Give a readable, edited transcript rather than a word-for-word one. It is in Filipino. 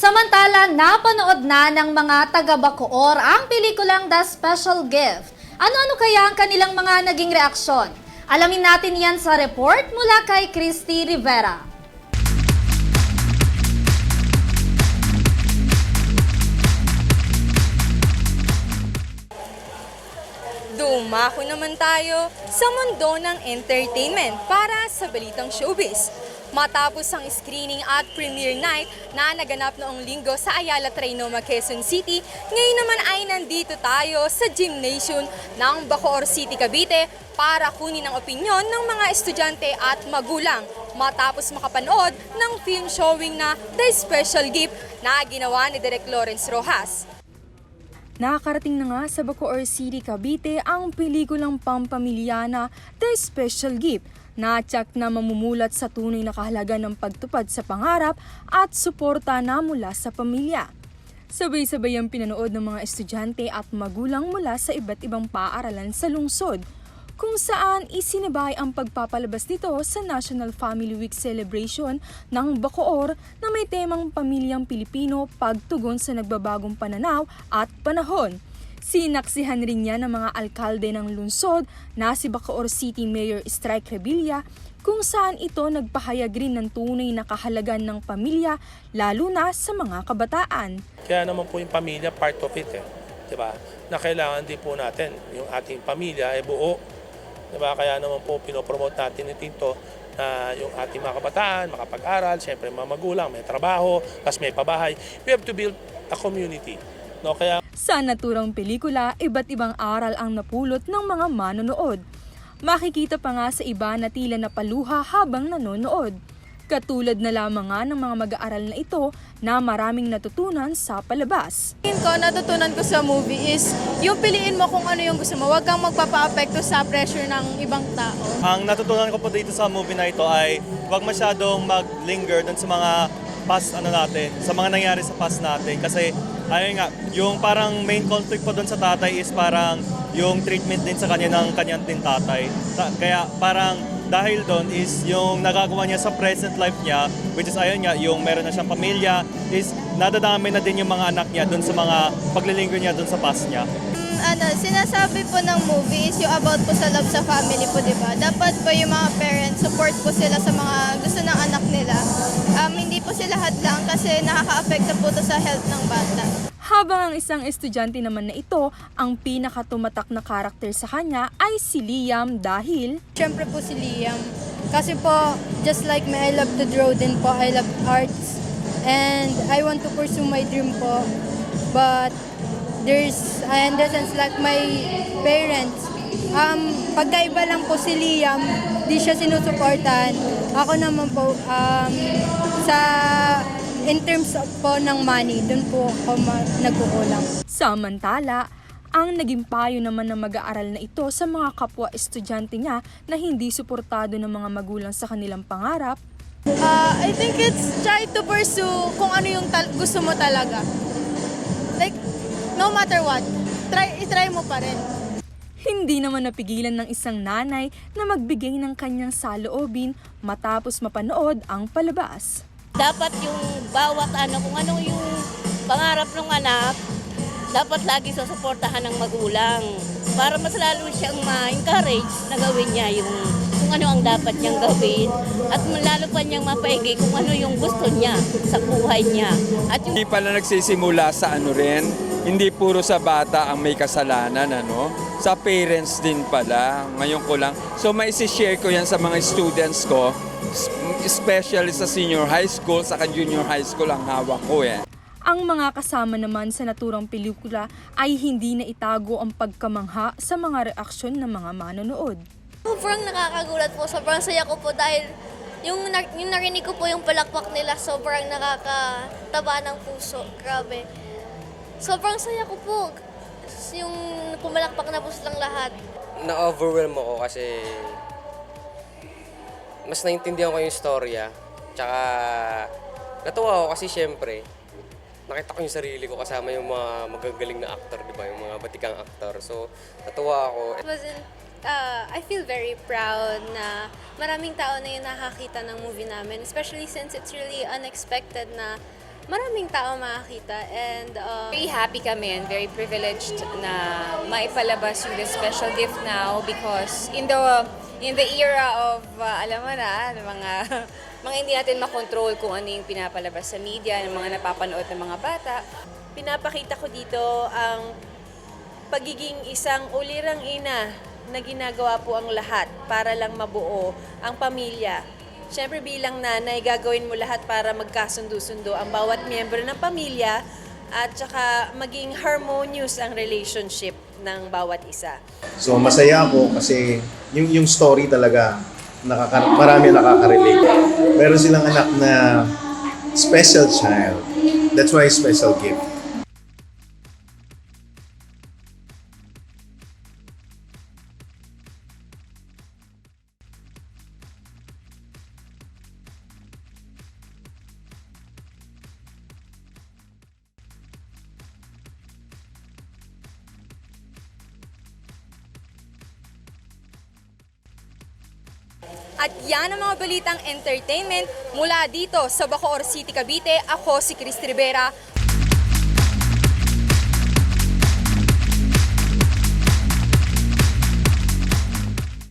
Samantala, napanood na ng mga taga-Bacoor ang pelikulang The Special Gift. Ano-ano kaya ang kanilang mga naging reaksyon? Alamin natin yan sa report mula kay Christy Rivera. Dumako naman tayo sa mundo ng entertainment para sa balitang showbiz. Matapos ang screening at premiere night na naganap noong linggo sa Ayala Trinoma, Quezon City, ngayon naman ay nandito tayo sa gymnasium ng Bacoor City, Cavite para kunin ang opinyon ng mga estudyante at magulang matapos makapanood ng film showing na The Special Gift na ginawa ni Direk Lawrence Rojas. Nakakarating na nga sa Bacoor City, Cavite ang pelikulang pampamilya na The Special Gift na tiyak na mamumulat sa tunay na kahalaga ng pagtupad sa pangarap at suporta na mula sa pamilya. Sabay-sabay ang pinanood ng mga estudyante at magulang mula sa iba't ibang paaralan sa lungsod, kung saan isinabay ang pagpapalabas nito sa National Family Week Celebration ng Bacoor na may temang Pamilyang Pilipino, pagtugon sa nagbabagong pananaw at panahon. Sinaksihan rin niya ng mga alkalde ng lungsod na si Bacoor City Mayor Strike Revilla, kung saan ito nagpahayag rin ng tunay na kahalagan ng pamilya lalo na sa mga kabataan. Kaya naman po yung pamilya part of it, diba? Na kailangan din po natin yung ating pamilya ay buo. Diba? Kaya naman po pinopromote natin ito na yung ating mga kabataan, makapag-aral, siyempre mga magulang, may trabaho, tapos may pabahay. We have to build a community. No? Kaya sa naturang pelikula, iba't ibang aral ang napulot ng mga manonood. Makikita pa nga sa iba na tila napaluha habang nanonood. Katulad na lamang nga ng mga mag-aaral na ito na maraming natutunan sa palabas. Natutunan ko sa movie is yung piliin mo kung ano yung gusto mo. Huwag kang magpapa-apekto sa pressure ng ibang tao. Ang natutunan ko po dito sa movie na ito ay huwag masyadong mag-linger dun sa mga past natin, sa mga nangyari sa past natin. Kasi ayun nga, yung parang main conflict po dun sa tatay is parang yung treatment din sa kanya ng kanyang din tatay. Kaya parang dahil doon is yung nagagawa niya sa present life niya, which is ayun nga, yung meron na siyang pamilya, is nadadami na din yung mga anak niya doon sa mga paglilinger niya doon sa past niya. Sinasabi po ng movie is yung about po sa love sa family po, di ba? Dapat po yung mga parents, support po sila sa mga gusto ng anak nila. Hindi po sila hadlang kasi nakaka-apekto po to sa health ng bata. Habang ang isang estudyante naman na ito, ang pinakatumatak na karakter sa kanya ay si Liam dahil Siyempre po si Liam. Kasi po, just like me, I love to draw din po. I love arts. And I want to pursue my dream po. But in the sense like my parents, pagkaiba lang po si Liam, di siya sinusuportahan. Ako naman po, in terms po ng money, dun po ako nagkukulang. samantala, ang naging payo naman ng mag-aaral na ito sa mga kapwa estudyante niya na hindi suportado ng mga magulang sa kanilang pangarap. I think it's try to pursue kung ano yung gusto mo talaga. Like, no matter what, try mo pa rin. Hindi naman napigilan ng isang nanay na magbigay ng kanyang saloobin matapos mapanood ang palabas. Dapat yung bawat kung ano yung pangarap ng anak, dapat lagi susuportahan ng magulang para mas lalo siyang ma-encourage na gawin niya yung kung ano ang dapat niyang gawin at lalo pa niyang mapaigay kung ano yung gusto niya sa buhay niya. At yung Hindi pala nagsisimula sa hindi puro sa bata ang may kasalanan, sa parents din pala, ngayon ko lang. So may isi-share ko yan sa mga students ko, especially sa senior high school, sa junior high school ang hawak ko . Ang mga kasama naman sa naturang pelikula ay hindi na itago ang pagkamangha sa mga reaksyon ng mga manonood. Sobrang nakakagulat po, sobrang saya ko po dahil yung narinig ko po yung palakpak nila, sobrang nakakataba ng puso. Grabe. Sobrang saya ko po. Yung pumalakpak na po silang lahat. Na-overwhelm ako kasi mas naintindihan ko yung storya. Tsaka natuwa ako kasi syempre, nakita ko yung sarili ko kasama yung mga magagaling na actor, di ba? Yung mga batikang actor. So, natuwa ako. I feel very proud na maraming tao na yung nakakita ng movie namin, especially since it's really unexpected na maraming tao makakita. And Very happy kami and very privileged na maipalabas yung The Special Gift now because in the era of, alam mo na, mga hindi natin makontrol kung ano yung pinapalabas sa media, ng mga napapanood ng mga bata. Pinapakita ko dito ang pagiging isang ulirang ina na ginagawa po ang lahat para lang mabuo ang pamilya. Siyempre bilang nanay, gagawin mo lahat para magkasundo-sundo ang bawat miyembro ng pamilya at saka maging harmonious ang relationship ng bawat isa. So masaya ako kasi yung story talaga marami nakaka-relate. Meron silang anak na special child. That's why special gift. At yan ang mga balitang entertainment mula dito sa Bacoor City, Cavite. Ako si Chris Rivera